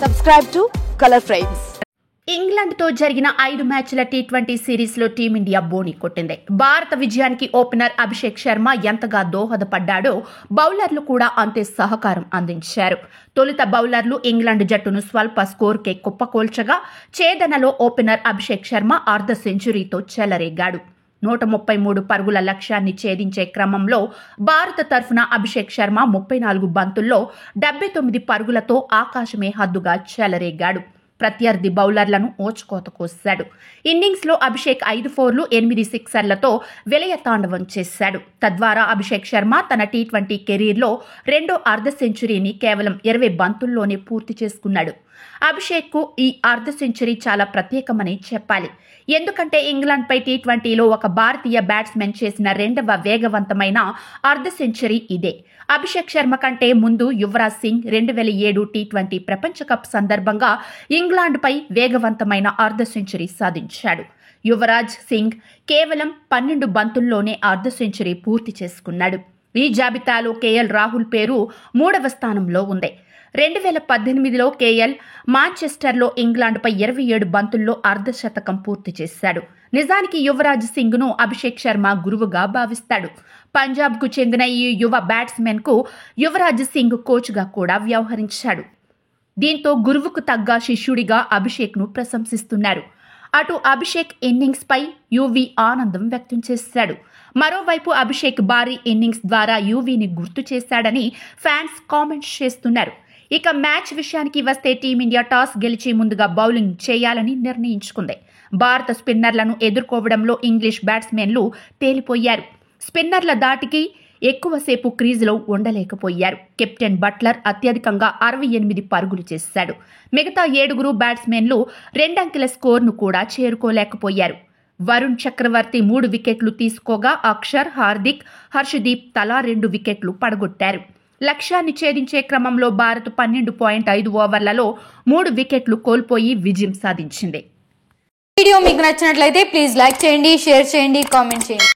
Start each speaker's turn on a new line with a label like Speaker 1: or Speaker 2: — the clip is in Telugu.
Speaker 1: Subscribe to Color Frames.
Speaker 2: ఇంగ్లాండ్తో జరిగిన 5 మ్యాచ్ల టీ20 సిరీస్లో టీమిండియా బోణి కొట్టింది. భారత విజయానికి ఓపెనర్ అభిషేక్ శర్మ ఎంతగా దోహదపడ్డాడో బౌలర్లు కూడా అంతే సహకారం అందించారు. తొలుత బౌలర్లు ఇంగ్లాండ్ జట్టును స్వల్ప స్కోర్కే కుప్పకూల్చగా ఛేదనలో ఓపెనర్ అభిషేక్ శర్మ అర్ధ సెంచరీతో చెలరేగాడు. 133 పరుగుల లక్ష్యాన్ని ఛేదించే క్రమంలో భారత తరఫున అభిషేక్ శర్మ 34 బంతుల్లో 79 పరుగులతో ఆకాశమే హద్దుగా చెలరేగాడు. ప్రత్యర్థి బౌలర్లను ఓచుకోత కోశాడు. ఇన్నింగ్స్లో అభిషేక్ 5 ఫోర్లు 8 సిక్సర్లతో విలయ తాండవం చేశాడు. తద్వారా అభిషేక్ శర్మ తన టీ20 కెరీర్లో రెండో అర్ధ సెంచరీని కేవలం 20 బంతుల్లోనే పూర్తి చేసుకున్నాడు. అభిషేక్కు ఈ అర్ధ సెంచరీ చాలా ప్రత్యేకమని చెప్పాలి. ఎందుకంటే ఇంగ్లాండ్పై టీ20లో ఒక భారతీయ బ్యాట్స్మెన్ చేసిన రెండవ వేగవంతమైన అర్ధ సెంచరీ ఇదే. అభిషేక్ శర్మ కంటే ముందు యువరాజ్ సింగ్ 2007 టీ20 ప్రపంచ కప్ సందర్భంగా ఇంగ్లాండ్పై వేగవంతమైన అర్ధ సెంచరీ సాధించాడు. యువరాజ్ సింగ్ కేవలం 12 బంతుల్లోనే అర్ధ సెంచరీ పూర్తి చేసుకున్నాడు. ఈ జాబితాలో కేఎల్ రాహుల్ పేరు 3వ స్థానంలో ఉంది. 2018లో కేఎల్ మాంచెస్టర్లో ఇంగ్లాండ్పై 27 బంతుల్లో అర్ధశతకం పూర్తి చేశాడు. నిజానికి యువరాజ్ సింగ్ను అభిషేక్ శర్మ గురువుగా భావిస్తాడు. పంజాబ్కు చెందిన ఈ యువ బ్యాట్స్మెన్కు యువరాజ్ సింగ్ కోచ్గా కూడా వ్యవహరించాడు. దీంతో గురువుకు తగ్గ శిష్యుడిగా అభిషేక్ను ప్రశంసిస్తున్నారు. అటు అభిషేక్ ఇన్నింగ్స్పై యువీ ఆనందం వ్యక్తం చేశాడు. మరోవైపు అభిషేక్ భారీ ఇన్నింగ్స్ ద్వారా యువీని గుర్తు చేశాడని ఫ్యాన్స్ కామెంట్స్ చేస్తున్నారు. ఇక మ్యాచ్ విషయానికి వస్తే టీమిండియా టాస్ గెలిచి ముందుగా బౌలింగ్ చేయాలని నిర్ణయించుకుంది. భారత స్పిన్నర్లను ఎదుర్కోవడంలో ఇంగ్లీష్ బ్యాట్స్మెన్లు తేలిపోయారు. స్పిన్నర్ల దాటికి ఎక్కువసేపు క్రీజులో ఉండలేకపోయారు. కెప్టెన్ బట్లర్ అత్యధికంగా 68 పరుగులు చేశాడు. మిగతా 7 బ్యాట్స్మెన్లు 2 అంకెల స్కోర్ను కూడా చేరుకోలేకపోయారు. వరుణ్ చక్రవర్తి 3 వికెట్లు తీసుకోగా అక్షర్, హార్దిక్, హర్షదీప్ తలా 2 వికెట్లు పడగొట్టారు. లక్ష్యాన్ని ఛేదించే క్రమంలో భారత్ 12.5 ఓవర్లలో 3 వికెట్లు కోల్పోయి విజయం సాధించింది.
Speaker 3: వీడియో మీకు నచ్చినట్లయితే ప్లీజ్ లైక్ చేయండి, షేర్ చేయండి, కామెంట్ చేయండి.